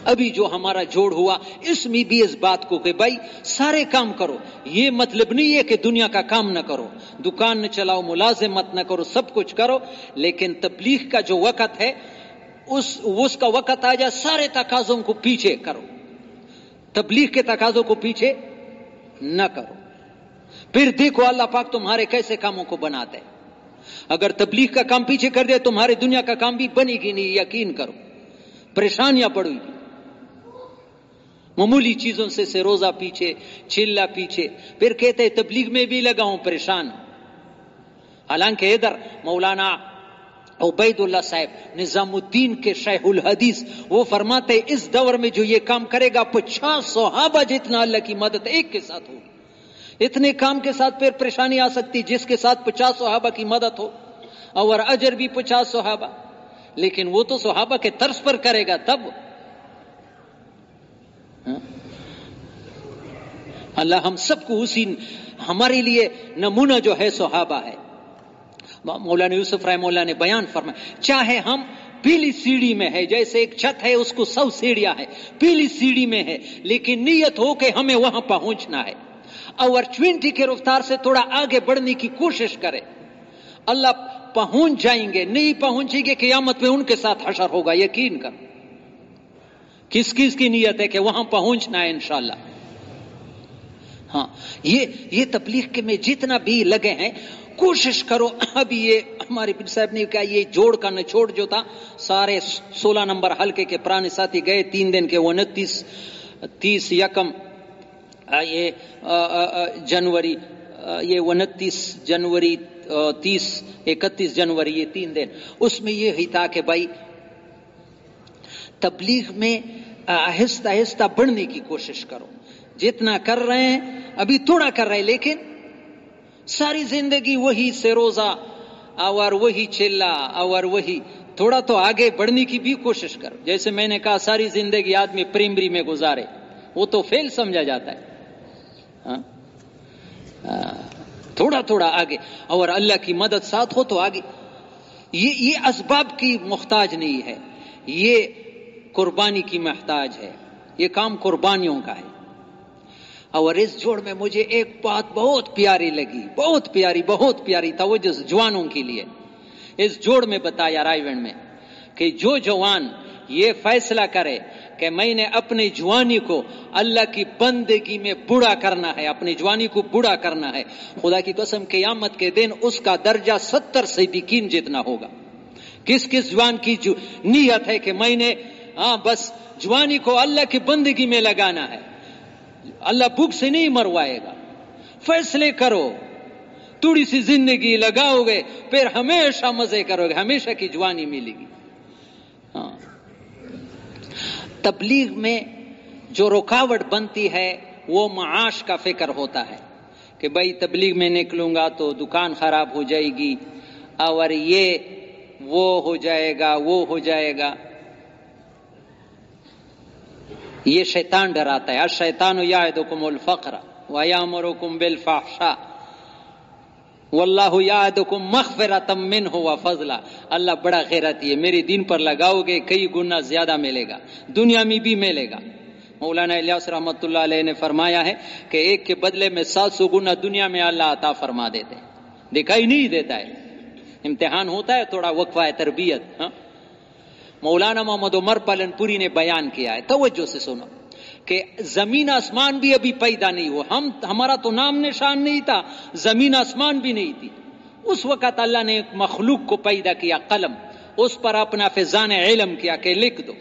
ابھی جو ہمارا جوڑ ہوا اس میں بھی اس بات کو کہ بھائی سارے کام کرو، یہ مطلب نہیں ہے کہ دنیا کا کام نہ کرو، دکان نہ چلاؤ، ملازمت نہ کرو، سب کچھ کرو، لیکن تبلیغ کا جو وقت ہے اس کا وقت آ جائے سارے تقاضوں کو پیچھے کرو، تبلیغ کے تقاضوں کو پیچھے نہ کرو، پھر دیکھو اللہ پاک تمہارے کیسے کاموں کو بناتے ہیں۔ اگر تبلیغ کا کام پیچھے کر دے تمہارے دنیا کا کام بھی بنے گی نہیں، یقین کرو، پریشانیاں پڑے گی، معمولی چیزوں سے روزہ پیچھے، چلہ پیچھے، پھر کہتے تبلیغ میں بھی لگا ہوں پریشان۔ حالانکہ ادھر مولانا عبید اللہ صاحب نظام الدین کے شیخ الحدیث وہ فرماتے اس دور میں جو یہ کام کرے گا 50 صحابہ جتنا اللہ کی مدد ایک کے ساتھ ہوگی۔ اتنے کام کے ساتھ پھر پریشانی آ سکتی جس کے ساتھ 50 صحابہ کی مدد ہو اور اجر بھی 50 صحابہ، لیکن وہ تو صحابہ کے طرز پر کرے گا تب۔ اللہ ہم سب کو اسی، ہمارے لیے نمونہ جو ہے صحابہ ہے۔ مولانا یوسف رحمہ اللہ نے بیان فرمایا چاہے ہم پیلی سیڑھی میں ہے، جیسے ایک چھت ہے اس کو 100 سیڑھیاں ہے، پیلی سیڑھی میں ہے، لیکن نیت ہو کہ ہمیں وہاں پہنچنا ہے اور 20 کی رفتار سے تھوڑا آگے بڑھنے کی کوشش کرے، اللہ پہنچ جائیں گے۔ نہیں پہنچیں گے قیامت میں ان کے ساتھ حشر ہوگا، یقین کر۔ کس کس کی نیت ہے کہ وہاں پہنچنا ہے انشاءاللہ۔ ہاں یہ تبلیغ کے میں جتنا بھی لگے ہیں کوشش کرو۔ ابھی یہ ہمارے پیر صاحب نے کہا یہ جوڑ کا نچوڑ جو تھا، سارے 16 نمبر حلقے کے پرانے ساتھی گئے 3 دن کے، 29 30 یکم یہ جنوری، یہ 29 جنوری 30 31 جنوری، یہ 3 دن، اس میں یہ ہی تھا کہ بھائی تبلیغ میں آہستہ آہستہ بڑھنے کی کوشش کرو۔ جتنا کر رہے ہیں ابھی تھوڑا کر رہے ہیں، لیکن ساری زندگی وہی سے روزہ اور وہی چلا اور وہی، تھوڑا تو آگے بڑھنے کی بھی کوشش کرو۔ جیسے میں نے کہا ساری زندگی آدمی پرائمری میں گزارے وہ تو فیل سمجھا جاتا ہے۔ تھوڑا تھوڑا آگے، اور اللہ کی مدد ساتھ ہو تو آگے۔ یہ اسباب کی محتاج نہیں ہے، یہ قربانی کی محتاج ہے، یہ کام قربانیوں کا ہے۔ اور اس جوڑ میں مجھے ایک بات بہت پیاری لگی، بہت پیاری توجہ جوانوں کے لیے۔ اس جوڑ میں بتایا رائیونڈ میں کہ جو جوان یہ فیصلہ کرے کہ میں نے اپنی جوانی کو اللہ کی بندگی میں بوڑھا کرنا ہے، اپنی جوانی کو بوڑھا کرنا ہے، خدا کی قسم قیامت کے دن اس کا درجہ 70 صدیقین جتنا ہوگا۔ کس کس جوان کی جو نیت ہے کہ میں نے بس جوانی کو اللہ کی بندگی میں لگانا ہے، اللہ بھوک سے نہیں مروائے گا۔ فیصلے کرو، تھوڑی سی زندگی لگاؤ گے پھر ہمیشہ مزے کرو گے، ہمیشہ کی جوانی ملے گی۔ تبلیغ میں جو رکاوٹ بنتی ہے وہ معاش کا فکر ہوتا ہے کہ بھائی تبلیغ میں نکلوں گا تو دکان خراب ہو جائے گی اور یہ وہ ہو جائے گا، وہ ہو جائے گا۔ یہ شیطان ڈراتا ہے، الشیطان یعدکم الفقر ویامرکم بالفحشاء واللہ یعدکم مغفرۃ منہ وفضلا۔ اللہ بڑا غیرتی ہے، میرے دین پر لگاؤ گے کئی گنا زیادہ ملے گا، دنیا میں بھی ملے گا۔ مولانا الیاس رحمۃ اللہ علیہ نے فرمایا ہے کہ ایک کے بدلے میں 700 گنا دنیا میں اللہ عطا فرما دیتے، دکھائی نہیں دیتا ہے، امتحان ہوتا ہے، تھوڑا وقفہ ہے تربیت۔ مولانا محمد عمر پالن پوری نے بیان کیا ہے، توجہ سے سنو، کہ زمین آسمان بھی ابھی پیدا نہیں ہوا، ہمارا تو نام نشان نہیں تھا، زمین آسمان بھی نہیں تھی۔ اس وقت اللہ نے ایک مخلوق کو پیدا کیا، قلم، اس پر اپنا فیضان علم کیا کہ لکھ دو،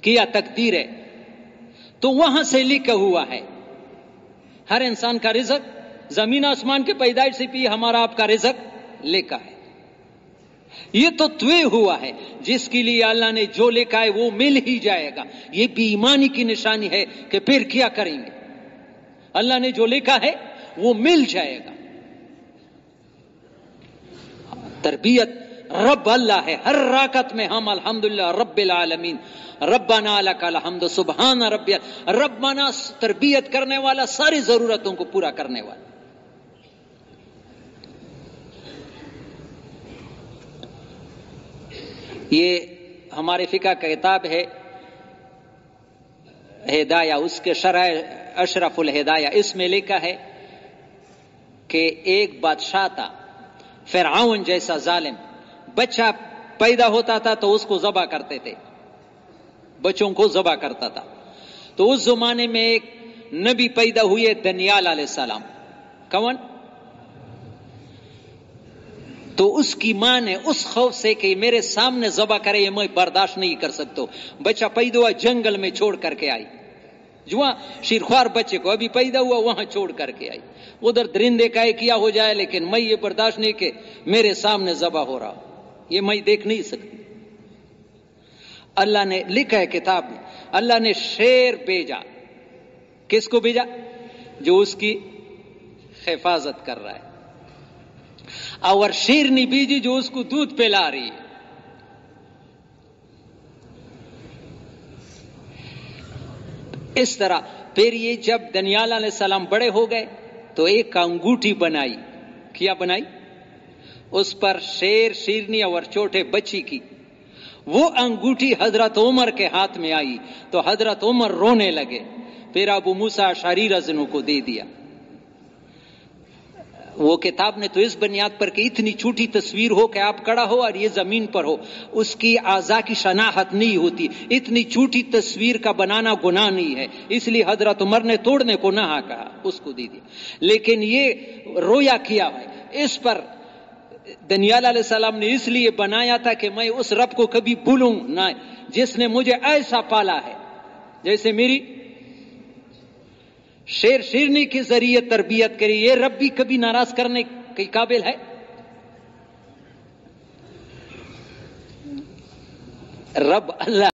کیا تقدیر ہے، تو وہاں سے لکھا ہوا ہے ہر انسان کا رزق، زمین آسمان کے پیدائش سے بھی ہمارا آپ کا رزق لکھا ہے۔ یہ تو طے ہوا ہے، جس کے لیے اللہ نے جو لکھا ہے وہ مل ہی جائے گا۔ یہ بھی ایمانی کی نشانی ہے کہ پھر کیا کریں گے، اللہ نے جو لکھا ہے وہ مل جائے گا۔ تربیت رب اللہ ہے، ہر رکعت میں ہم الحمدللہ رب العالمین، ربنا لک الحمد، سبحان ربی، ربنا تربیت کرنے والا، ساری ضرورتوں کو پورا کرنے والا۔ یہ ہمارے فقہ کا کتاب ہے ہدایہ اس کے شرع اشرف الہدایہ، اس میں لکھا ہے کہ ایک بادشاہ تھا فرعون جیسا ظالم، بچہ پیدا ہوتا تھا تو اس کو ذبح کرتے تھے، بچوں کو ذبح کرتا تھا۔ تو اس زمانے میں ایک نبی پیدا ہوئے دانیال علیہ السلام۔ کون؟ تو اس کی ماں نے اس خوف سے کہ میرے سامنے ذبح کرے یہ میں برداشت نہیں کر سکتا، بچہ پیدا ہوا جنگل میں چھوڑ کر کے آئی، جواں شیرخوار بچے کو ابھی پیدا ہوا وہاں چھوڑ کر کے آئی، ادھر درندے کا کیا ہو جائے لیکن میں یہ برداشت نہیں کہ میرے سامنے ذبح ہو رہا، یہ میں دیکھ نہیں سکتی۔ اللہ نے لکھا ہے کتاب میں، اللہ نے شیر بھیجا، کس کو بھیجا؟ جو اس کی حفاظت کر رہا ہے، اور شیرنی بھیجی جو اس کو دودھ پلا رہی ہے۔ اس طرح پھر یہ جب دانیال علیہ السلام بڑے ہو گئے تو ایک انگوٹھی بنائی، کیا بنائی؟ اس پر شیر، شیرنی اور چھوٹے بچی کی، وہ انگوٹھی حضرت عمر کے ہاتھ میں آئی تو حضرت عمر رونے لگے، پھر ابو موسیٰ اشعری رضی اللہ عنہ کو دے دیا۔ وہ کتاب نے تو اس بنیاد پر کہ اتنی چھوٹی تصویر ہو کہ آپ کھڑا ہو اور یہ زمین پر ہو، اس کی اعضاء کی شناخت نہیں ہوتی، اتنی چھوٹی تصویر کا بنانا گناہ نہیں ہے، اس لیے حضرت عمر نے توڑنے کو نہ کہا، اس کو دے دیا۔ لیکن یہ رویا کیا ہے، اس پر دانیال علیہ السلام نے اس لیے بنایا تھا کہ میں اس رب کو کبھی بھولوں نہ جس نے مجھے ایسا پالا ہے، جیسے میری شیر شیرنی کے ذریعے تربیت کری، یہ رب بھی کبھی ناراض کرنے کے قابل ہے؟ رب اللہ